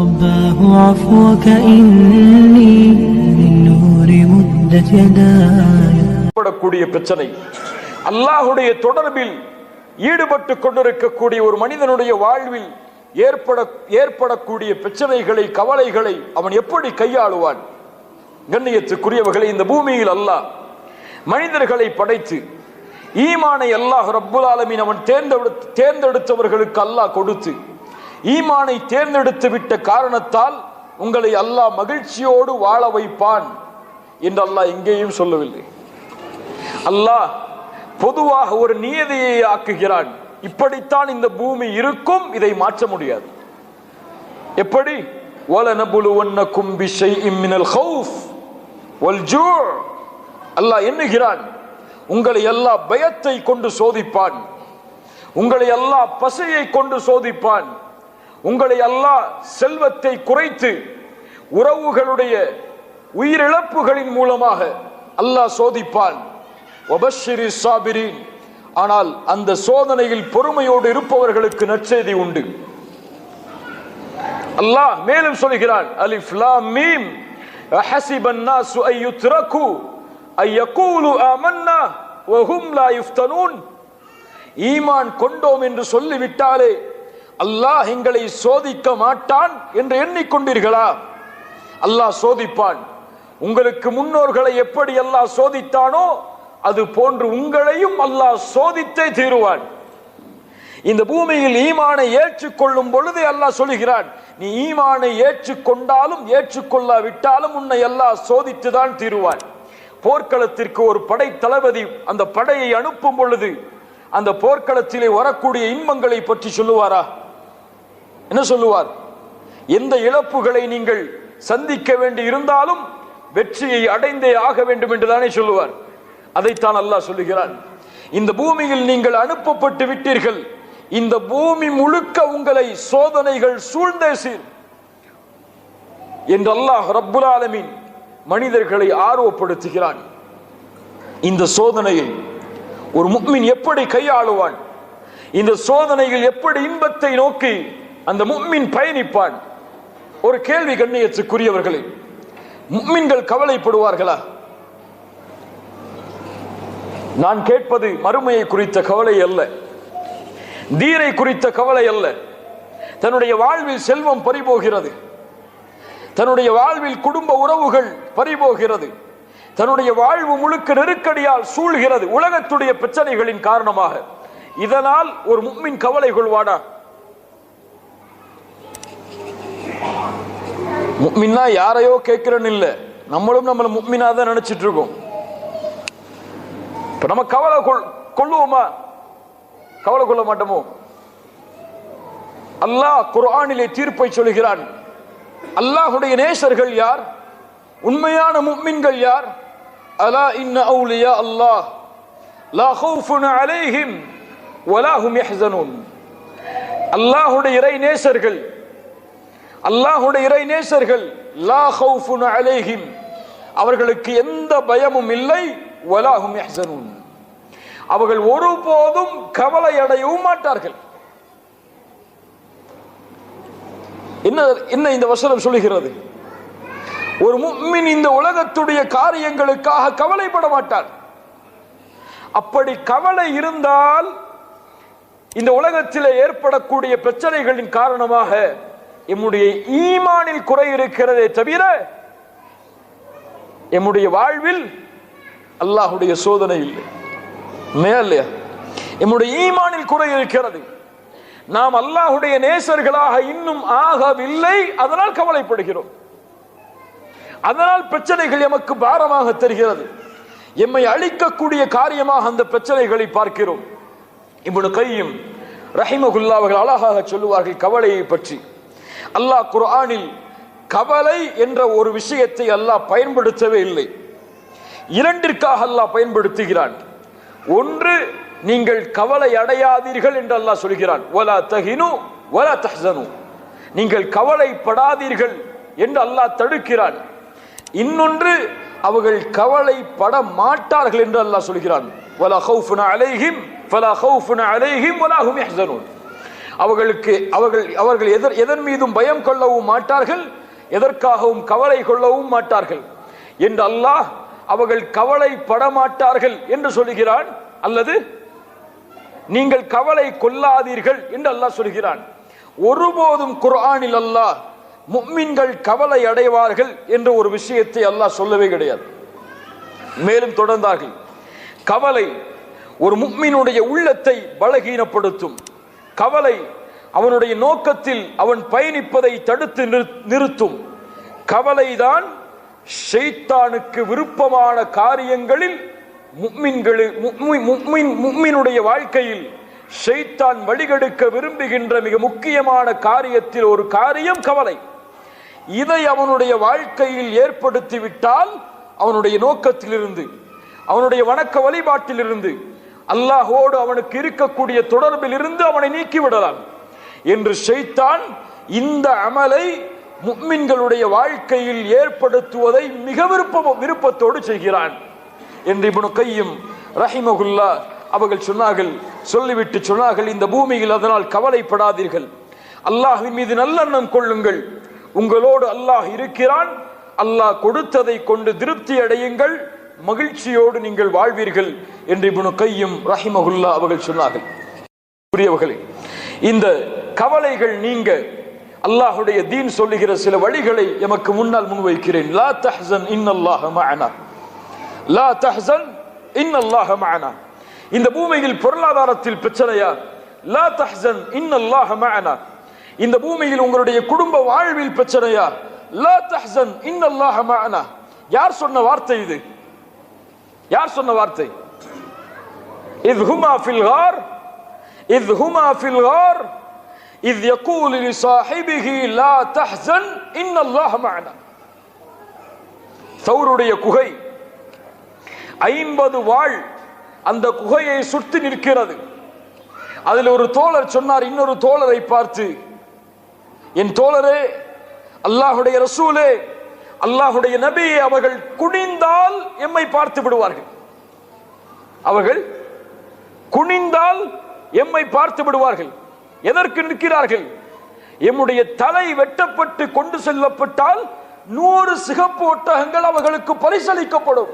رباه عفوك إني من نور مدت يداي. படக்கூடிய பிரச்சனை, அல்லாஹ்வுடைய தொடர்பில் ஈடுபட்டு கொண்டிருக்கக்கூடிய ஒரு மனிதனுடைய வாழ்வில் ஏற்படக்கூடிய பிரச்சனைகளை, கவலைகளை அவன் எப்படி கையாளுவான்? கண்ணியத்துக்குரியவர்களை, இந்த பூமியில் அல்லாஹ் மனிதர்களை படைத்து ஈமானை அல்லாஹ் ரப்புல் ஆலமீன் அவன் தேர்ந்தெடுத்தவர்களுக்கு அல்லாஹ் கொடுத்து ஈமானை தேர்ந்தெடுத்து விட்ட காரணத்தால் உங்களை அல்லாஹ் மகிழ்ச்சியோடு வாழ வைப்பான் என்று அல்லாஹ் எங்கேயும் சொல்லவில்லை. அல்லாஹ் பொதுவாக ஒரு நியதியை ஆக்குகிறான். இப்படித்தான் இந்த பூமி இருக்கும், இதை மாற்ற முடியாது. எப்படி? وَلَنَبْلُوَنَّكُمْ بِشَيْءٍ مِنَ الْخَوْفِ وَالْجُوعِ. அல்லாஹ் எண்ணுகிறான், உங்களை அல்லாஹ் பயத்தை கொண்டு சோதிப்பான், உங்களை அல்லாஹ் பசியை கொண்டு சோதிப்பான், உங்களை அல்லாஹ் செல்வத்தை குறைத்து உறவுகளுடைய உயிரிழப்புகளின் மூலமாக அல்லாஹ் சோதிப்பான். வபஷ்ஷிரி ஸாபிரீன். ஆனால் அந்த சோதனையில் பொறுமையோடு இருப்பவர்களுக்கு நற்செய்தி உண்டு. அல்லாஹ் மேலும் சொல்கிறான், அலிஃப் லாம் மீம் அஹஸிபன் நாஸு அய்யுத்ரகு அய்யகூலு ஆமன்னா வஹும் லா யுஃப்தனூன். ஈமான் கொண்டோம் என்று சொல்லிவிட்டாலே அல்லாஹ் எங்களை சோதிக்க மாட்டான் என்று எண்ணிக்கொண்டீர்களா? அல்லாஹ் சோதிப்பான். உங்களுக்கு முன்னோர்களை எப்படி அல்லாஹ் சோதித்தானோ அது போன்று உங்களையும் அல்லாஹ் சோதித்தே தீருவான். இந்த பூமியில் ஈமானை ஏற்றுக்கொள்ளும் பொழுது அல்லாஹ் சொல்கிறான், நீ ஈமானை ஏற்றுக்கொண்டாலும் ஏற்றுக்கொள்ளாவிட்டாலும் உன்னை அல்லாஹ் சோதித்துதான் தீருவான். போர்க்களத்திற்கு ஒரு படை தளபதி அந்த படையை அனுப்பும் பொழுது அந்த போர்க்களத்திலே வரக்கூடிய இன்பங்களை பற்றி சொல்லுவாரா? என்ன சொல்லுவார்? எந்த இழப்புகளை நீங்கள் சந்திக்க வேண்டி இருந்தாலும் வெற்றியை அடைந்தே ஆக வேண்டும் என்றுதானே சொல்லுவார். அதைத்தான் அல்லாஹ் சொல்லுகிறான், இந்த பூமியில் நீங்கள் அனுப்பப்பட்டு விட்டீர்கள், இந்த பூமி முழுக்க உங்களை சோதனைகள் சூழ்ந்தே சீர் என்று அல்லாஹ் ரப்புல் ஆலமீன் மனிதர்களை ஆர்வப்படுத்துகிறான். இந்த சோதனையில் ஒரு முஃமின் எப்படி கையாளுவான்? இந்த சோதனையில் எப்படி இன்பத்தை நோக்கி அந்த முஃமின் பயணிப்பான்? ஒரு கேள்வி கண்ணியத்துக்குரியவர்களே, முஃமின்கள் கவலைப்படுவார்களா? நான் கேட்பது மறுமையை குறித்த கவலை அல்ல, தீனை குறித்த கவலை அல்ல. தன்னுடைய வாழ்வில் செல்வம் பறிபோகிறது, தன்னுடைய வாழ்வில் குடும்ப உறவுகள் பறிபோகிறது, தன்னுடைய வாழ்வு முழுக்க நெருக்கடியால் சூழ்கிறது உலகத்துடைய பிரச்சனைகளின் காரணமாக. இதனால் ஒரு முஃமின் கவலை கொள்வானா? முஃமின்னா யாரையோ கேட்கிறேன்னு இல்ல, நம்மளும் நம்மள முஃமினா தான் நினைச்சிட்டு இருக்கோம். இப்ப நம்ம கவலை கொள்ளுவோமா? கவலை கொள்ள மாட்டோமோ? அல்லாஹ் குர்ஆனிலே தீர்ப்பை சொல்கிறான். அல்லாஹ்வுடைய நேசர்கள் யார்? உண்மையான முஃமின்கள் யார்? அலா இன்ன அவுலியா அல்லாஹ் லா ஹவுஃபுன் அலைஹிம் வலா ஹும் யஹ்ஸனூன். அல்லாஹ்வுடைய இறை நேசர்கள், அல்லாஹ்வுடைய இறை நேசர்கள் லா ஹவுஃபுன் அலைஹிம், அவர்களுக்கு எந்த பயமும் இல்லை, வலா ஹும் யஹ்ஸனூன், அவர்கள் ஒருபோதும் கவலை அடையவும் மாட்டார்கள். என்ன இந்த வசனம் சொல்லுகிறது? ஒரு முஃமின் இந்த உலகத்துடைய காரியங்களுக்காக கவலைப்பட மாட்டார். அப்படி கவலை இருந்தால் இந்த உலகத்தில் ஏற்படக்கூடிய பிரச்சனைகளின் காரணமாக எம்முடைய ஈமானில் குறை இருக்கிறதே தவிர எம்முடைய வாழ்வில் அல்லாஹ்வுடைய சோதனை இல்லை. மேலையா எம்முடைய ஈமானில் குறை இருக்கிறது. நாம் அல்லாஹ்வுடைய நேசர்களாக இன்னும் ஆகவில்லை, அதனால் கவலைப்படுகிறோம். அதனால் பிரச்சனைகள் எமக்கு பாரமாக தெரிகிறது, எம்மை அழிக்கக்கூடிய காரியமாக அந்த பிரச்சனைகளை பார்க்கிறோம். இப்னு கையிம் ரஹிமஹுல்லாஹ் அவர்கள் அழகாக சொல்லுவார்கள் கவலையை பற்றி. அல்லாஹ் குர்ஆனில் கவலை என்ற ஒரு விஷயத்தை அல்லாஹ் பயன்படுத்தவே இல்லை, இரண்டிற்காக அல்லாஹ் பயன்படுத்துகிறான். ஒன்று, நீங்கள் கவலை அடையாதீர்கள் என்று அல்லாஹ் சொல்கிறான், வலா தஹினு வலா தஹ்ஸனு, நீங்கள் கவலைப்படாதீர்கள் என்று அல்லாஹ் தடுக்கிறான். இன்னொன்று, அவர்கள் கவலைப்பட மாட்டார்கள் என்று அல்லாஹ் சொல்கிறான், வலா ஹவுஃபுன் அலைஹிம் ஃபலா ஹவுஃபுன் அலைஹிம் வலா ஹும் யஹ்ஸனூன், அவர்கள் எதன் மீதும் பயம் கொள்ளவும் மாட்டார்கள், எதற்காகவும் கவலை கொள்ளவும் மாட்டார்கள் என்று அல்லாஹ் அவர்கள் கவலைப்பட மாட்டார்கள் என்று சொல்கிறான். அல்லது நீங்கள் கவலை கொள்ளாதீர்கள் என்று அல்லாஹ் சொல்கிறான். ஒருபோதும் குர்ஆனில் அல்லாஹ் முஃமின்கள் கவலை அடைவார்கள் என்ற ஒரு விஷயத்தை அல்லாஹ் சொல்லவே கிடையாது. மேலும் தொடர்ந்தார்கள், கவலை ஒரு முஃமினுடைய உள்ளத்தை பலகீனப்படுத்தும். கவலை அவனுடைய நோக்கத்தில் அவன் பயணிப்பதை தடுத்து நிறுத்தும். கவலைதான் ஷைத்தானுக்கு விருப்பமான காரியங்களில் முஃமினுடைய வாழ்க்கையில் ஷைத்தான் வழிகெடுக்க விரும்புகின்ற மிக முக்கியமான காரியத்தில் ஒரு காரியம் கவலை. இதை அவனுடைய வாழ்க்கையில் ஏற்படுத்திவிட்டால் அவனுடைய நோக்கத்திலிருந்து, அவனுடைய வணக்க வழிபாட்டிலிருந்து, அல்லாஹோடு அவனுக்கு இருக்கக்கூடிய தொடர்பில் இருந்து அவனை நீக்கிவிடலாம் என்று ஷைத்தான் இந்த அமலை முஃமின்களுடைய வாழ்க்கையில் ஏற்படுத்துவதை மிக விருப்பத்தோடு செய்கிறான் என்று இப்னு கையிம் ரஹிமஹுல்லாஹ் அவர்கள் சொன்னார்கள். சொல்லிவிட்டு சொன்னார்கள், இந்த பூமியில் அதனால் கவலைப்படாதீர்கள், அல்லாஹ்வின் மீது நல்லெண்ணம் கொள்ளுங்கள், உங்களோடு அல்லாஹ் இருக்கிறான், அல்லாஹ் கொடுத்ததை கொண்டு திருப்தி அடையுங்கள், மகிழ்ச்சியோடு நீங்கள் வாழ்வீர்கள் என்று இப்னு கையிம் ரஹிமஹுல்லாஹ் அவர்கள் சொன்னார்கள். புரியவர்களே, இந்த கவலைகள் நீங்க அல்லாஹ்வுடைய தீன் சொல்லுகிற சில வழிகளை எமக்கு முன்னால் முன்வைக்கிறேன். லா தஹ்சன் இன்னல்லாஹ மஅனா, லா தஹ்சன் இன்னல்லாஹ மஅனா. இந்த பூமியில் பொருளாதாரத்தில் பிரச்சனையா? லா தஹ்சன் இன்னல்லாஹ மஅனா. இந்த பூமியில் உங்களுடைய குடும்ப வாழ்வில் பிரச்சனையா? லா தஹ்சன் இன்னல்லாஹ மஅனா. யார் சொன்ன வார்த்தை இது? யார் சொன்ன வார்த்தை? இத் ஹுமா ஃபில் கார், இத் ஹுமா ஃபில் கார் இத் யகூலு லிசாஹிபிஹி லா தஹ்சன் இன்னல்லாஹ மஅனா. தௌருடைய குகை 50 வாள் அந்த குகையை சுற்றி நிற்கிறது. அதில் ஒரு தோழர் சொன்னார் இன்னொரு தோழரை பார்த்து, என் தோழரே, அல்லாஹுடைய ரசூலே, அல்லாஹுடைய நபியே, அவர்கள் குனிந்தால் எம்மை பார்த்து விடுவார்கள், அவர்கள் குனிந்தால் எம்மை பார்த்து விடுவார்கள். எதற்கு நிற்கிறார்கள்? எம்முடைய தலை வெட்டப்பட்டு கொண்டு செல்லப்பட்டால் 100 சிகப்பு ஒட்டகங்கள் அவர்களுக்கு பரிசளிக்கப்படும்.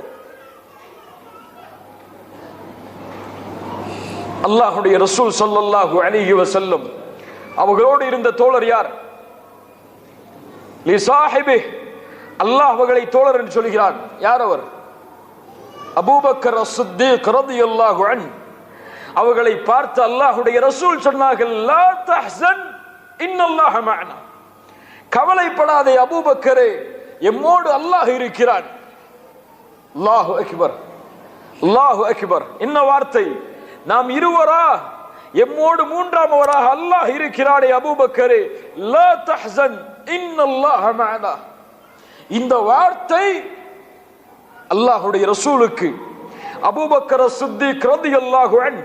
அல்லாஹுடைய ரசூல் ஸல்லல்லாஹு அலைஹி வஸல்லம் அவர்களோடு இருந்த தோழர் யார்? லிசாஹிபி, அல்லாஹ் அவர்களை தோழர் என்று சொல்கிறான். யார் அவர்? அபூபக்கர் அஸ்-சித்தீக் ரலியல்லாஹு அன்ஹு. அவர்களை பார்த்து அல்லாஹ்வுடைய ரசூல் சொன்னார்கள், லா தஹ்சன் இன்னல்லாஹ மஅனா. கவலைப்படாதே அபூபக்கரே, எம்மோடு அல்லாஹ் இருக்கிறான். அல்லாஹு அக்பர், அல்லாஹு அக்பர். என்ன வார்த்தை! நாம் இருவரா? எம்மோடு மூன்றாமவராக அல்லாஹ் இருக்கிறானே அபூபக்கரே, லா தஹ்சன் இன்னல்லாஹ மஅனா. இந்த வார்த்தை அல்லாஹ்வுடைய ரசூலுக்கு அபூபக்கர் அஸ்-சித்தீக் ரலியல்லாஹு அன்ஹு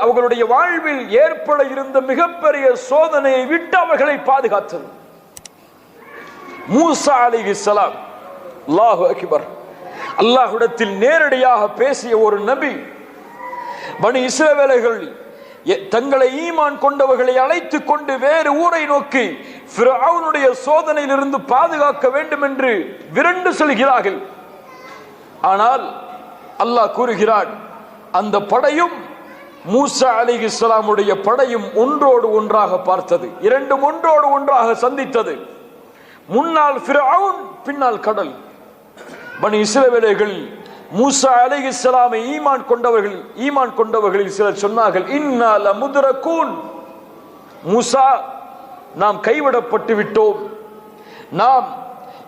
அவர்களுடைய வாழ்வில் ஏற்பட இருந்த மிகப்பெரிய சோதனையை விட்டு அவர்களை பாதுகாத்தது. மூசா அலைஹிஸ்ஸலாம், அல்லாஹு அக்பர், அல்லாஹ்விடத்தில் நேரடியாக பேசிய ஒரு நபி. பனி இஸ்ரவேலர்கள் தங்களை ஈமான் கொண்டவர்களை அழைத்துக் கொண்டு வேறு ஊரை நோக்கி ஃபிரௌனுடைய சோதனையிலிருந்து பாதுகாக்க வேண்டும் என்று விரண்டு செல்கிறார்கள். ஆனால் அல்லாஹ் கூறுகிறான், அந்த படையும் மூசா அலைஹிஸ்ஸலாமுடைய படையும் ஒன்றோடு ஒன்றாக பார்த்தது, இரண்டும் ஒன்றோடு ஒன்றாக சந்தித்தது. முன்னால் ஃபிரௌன், பின்னால் கடல். பனி இஸ்ரவேலர்கள் மூசா அலைஹிஸ்ஸலாமை ஈமான் கொண்டவர்களில் சிலர் சொன்னார்கள், இன்னா லமுத்ரகூன், மூசா, நாம் கைவிடப்பட்டு விட்டோம், நாம்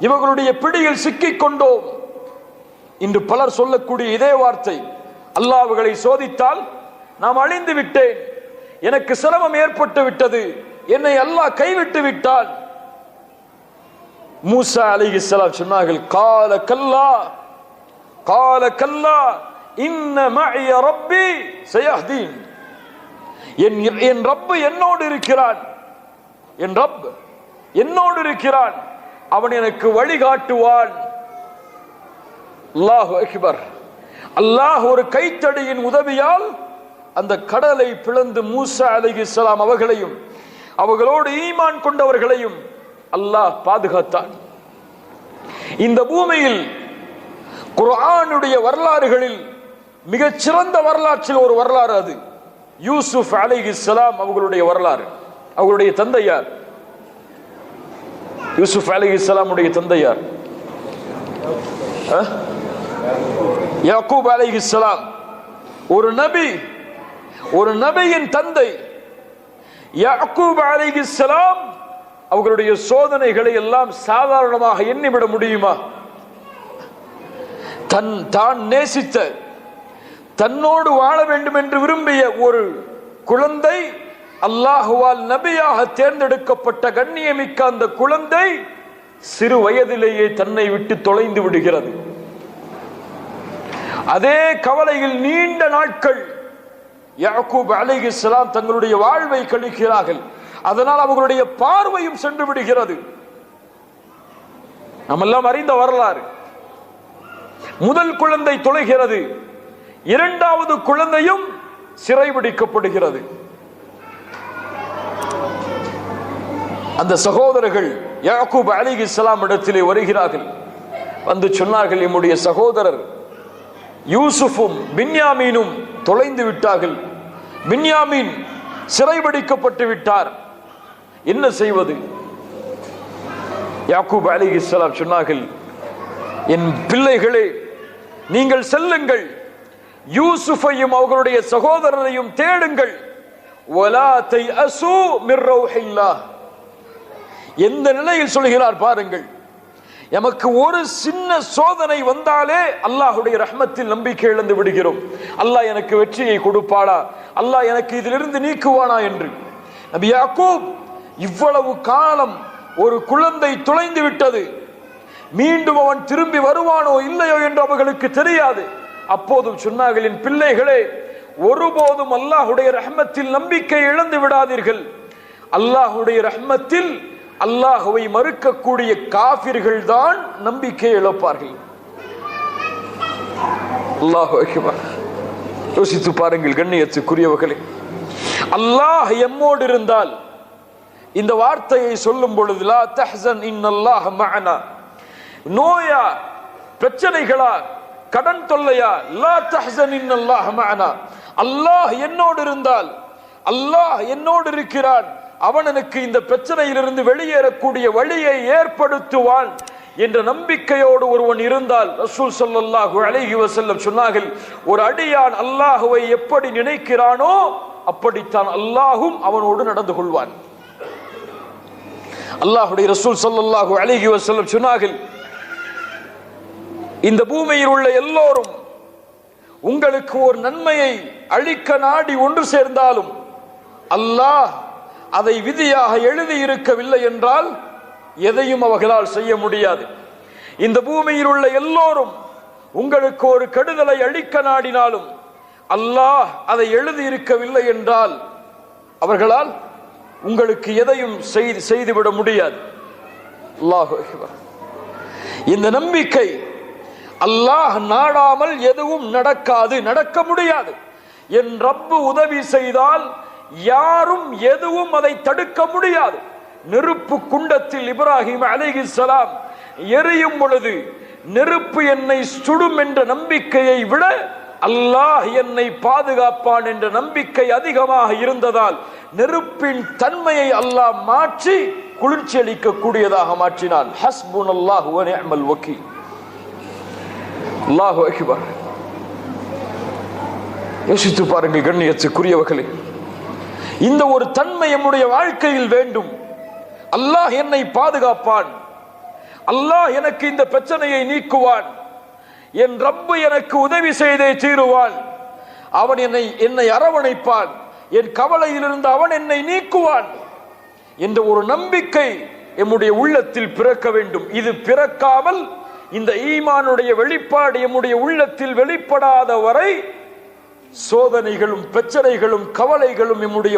இவர்களுடைய பிடியில் சிக்கிக் கொண்டோம். இன்று பலர் சொல்லக்கூடிய இதே வார்த்தை, அல்லாஹ் அவர்களை சோதித்தால் நாம் அழிந்து விட்டேன், எனக்கு சிரமம் ஏற்பட்டு விட்டது, என்னை அல்லாஹ் கைவிட்டு விட்டான். மூசா அலைஹிஸ்ஸலாம் சொன்னார்கள், கால கல்லா, கால கல்லா இன்ன மஇய ரப்பி சயஹ்தீன். என் ரப்பு என்னோடு இருக்கிறான், என் ரப் என்னோடு இருக்கிறான், அவன் எனக்கு வழிகாட்டுவான். அல்லாஹு அக்பர். அல்லாஹ் ஒரு கைத்தடியின் உதவியால் அந்த கடலை பிளந்து மூசா அலைஹிஸ்ஸலாம் அவர்களையும் அவர்களோடு ஈமான் கொண்டவர்களையும் அல்லாஹ் பாதுகாத்தான். இந்த பூமியில் குர்ஆனுடைய வரலாறுகளில் மிகச் சிறந்த வரலாற்றில் ஒரு வரலாறு அது யூசுப் அலைஹிஸ்ஸலாம் அவர்களுடைய வரலாறு. அவர்களுடைய தந்தையார் யூசுப் அலைஹிஸ்ஸலாம் உடைய தந்தையார் யாக்கூப் அலைஹிஸ்ஸலாம், ஒரு நபியின் தந்தை யாக்கூப் அலைஹிஸ்ஸலாம். அவர்களுடைய சோதனைகளை எல்லாம் சாதாரணமாக எண்ணிவிட முடியுமா? தான் நேசித்த, தன்னோடு வாழ வேண்டும் என்று விரும்பிய ஒரு குழந்தை, அல்லாஹுவால் நபியாக தேர்ந்தெடுக்கப்பட்ட கண்ணியமிக்க அந்த குழந்தை சிறு வயதிலேயே தன்னை விட்டு தொலைந்து விடுகிறது. அதே கவலையில் நீண்ட நாட்கள் யாக்கூப் அலைஹிஸ்ஸலாம் தங்களுடைய வாழ்வை கழிக்கிறார்கள். அதனால் அவர்களுடைய பார்வையும் சென்று விடுகிறது. நாம் எல்லாம் அறிந்த வரலாறு. முதல் குழந்தை தொலைகிறது, இரண்டாவது குழந்தையும் சிறைபிடிக்கப்படுகிறது. அந்த சகோதரர்கள் யாக்கூப் அலைஹிஸ்ஸலாம் இடத்திலே வருகிறார்கள். வந்து சொன்னார்கள், நம்முடைய சகோதரர் யூசுஃபும் பின்யாமீனும் தொலைந்து விட்டார்கள், பின்யாமீன் சிறைபிடிக்கப்பட்டு விட்டார், என்ன செய்வது? யாக்கூப் அலைஹிஸ்ஸலாம் சொன்னார்கள், என் பிள்ளைகளே, நீங்கள் செல்லுங்கள், யூசுஃபையும் அவர்களுடைய சகோதரரையும் தேடுங்கள். வலா தைஅஸு மிர் ரௌஹில்லாஹ். எந்த நிலையில் சொல்கிறார் பாருங்கள். எமக்கு ஒரு சின்ன சோதனை வந்தாலே அல்லாஹ்வுடைய ரஹ்மத்தில் நம்பிக்கை இழந்து விடுகிறோம். அல்லாஹ் எனக்கு வெற்றியை கொடுப்பானா, அல்லாஹ் எனக்கு இதிலிருந்து நீக்குவானா என்று. நபி யாக்கூப் இவ்வளவு காலம் ஒரு குழந்தை தொலைந்து விட்டது, மீண்டும் அவன் திரும்பி வருவானோ இல்லையோ என்று அவர்களுக்கு தெரியாது. அப்போதும் சொன்னார்கள், என் பிள்ளைகளே, ஒருபோதும் அல்லாஹ்வுடைய ரஹ்மத்தில் நம்பிக்கை இழந்து விடாதீர்கள். அல்லாஹ்வுடைய ரஹ்மத்தில் அல்லாஹ்வை மறுக்கக்கூடிய காஃபிர்கள் தான் நம்பிக்கை இழப்பார்கள். அல்லாஹு அக்பர். யோசித்து பாருங்கள் கண்ணியத்துக்குரியவர்களே, அல்லாஹ் எம்மோடு இருந்தால், இந்த வார்த்தையை சொல்லும் பொழுது லா தஹ்சன் இன்னல்லாஹ மஅனா, நோயா, பிரச்சனைகளா, கடன் தொல்லையா, லா தஹ்சன் இன்னல்லாஹ மஅனா, அல்லாஹ் என்னோடு இருந்தால், அல்லாஹ் என்னோடு இருக்கிறான், அவன் எனக்கு இந்த பிரச்சனையிலிருந்து வெளியேறக்கூடிய வழியை ஏற்படுத்துவான் என்ற நம்பிக்கையோடு ஒருவன் இருந்தால், ரசூல் ஸல்லல்லாஹு அலைஹி வஸல்லம் சொன்னார்கள், ஒரு அடியான் அல்லாஹ்வை எப்படி நினைக்கிறானோ அப்படித்தான் அல்லாஹ்வும் அவனோடு நடந்து கொள்வான். அல்லாஹ்வுடைய ரசூல் ஸல்லல்லாஹு அலைஹி வஸல்லம் சொன்னார்கள், இந்த பூமியில் உள்ள எல்லோரும் உங்களுக்கு ஒரு நன்மையை அளிக்க நாடி ஒன்று சேர்ந்தாலும் அல்லாஹ் அதை விதியாக எழுதி இருக்கவில்லை என்றால் எதையும் அவர்களால் செய்ய முடியாது. இந்த பூமியில் உள்ள எல்லோரும் உங்களுக்கு ஒரு கெடுதலை அளிக்க நாடினாலும் அல்லாஹ் அதை எழுதி இருக்கவில்லை என்றால் அவர்களால் உங்களுக்கு எதையும் செய்துவிட முடியாது. அல்லாஹு அக்பர். இந்த நம்பிக்கை, அல்லாஹ் நாடாமல் எதுவும் நடக்காது, நடக்க முடியாது. என் ரப்பு உதவி செய்தால் யாரும் எதுவும் அதை தடுக்க முடியாது. நெருப்பு குண்டத்தில் இப்ராஹிம் அலைஹிஸ்ஸலாம் எரியும் பொழுது நெருப்பு என்னை சுடும் என்ற நம்பிக்கையை விட அல்லாஹ் என்னை பாதுகாப்பான் என்ற நம்பிக்கை அதிகமாக இருந்ததால் நெருப்பின் தன்மையை அல்லாஹ் மாற்றி குளிர்ச்சி அளிக்கக்கூடியதாக மாற்றினான். ஹஸ்புனல்லாஹு வ நிஅமல் வக்கீல். அல்லாஹு அக்பர். யோசித்து பாருங்கள் கண்ணியத்துக்குரியவர்களே, இந்த ஒரு தன்மை நம்முடைய வாழ்க்கையில் வேண்டும். அல்லாஹ் என்னை பாதுகாப்பான், அல்லாஹ் எனக்கு இந்த பிரச்சனையை நீக்குவான், என் ரப்பு எனக்கு உதவி செய்தே தீருவான், அவன் என்னை அரவணைப்பான், என் கவலையிலிருந்து அவன் என்னை நீக்குவான் என்ற ஒரு நம்பிக்கை நம்முடைய உள்ளத்தில் பிறக்க வேண்டும். இது பிறக்காமல், இந்த ஈமானுடைய வெளிப்பாடு நம்முடைய உள்ளத்தில் வெளிப்படாத வரை சோதனைகளும் பிரச்சனைகளும் கவலைகளும் நம்முடைய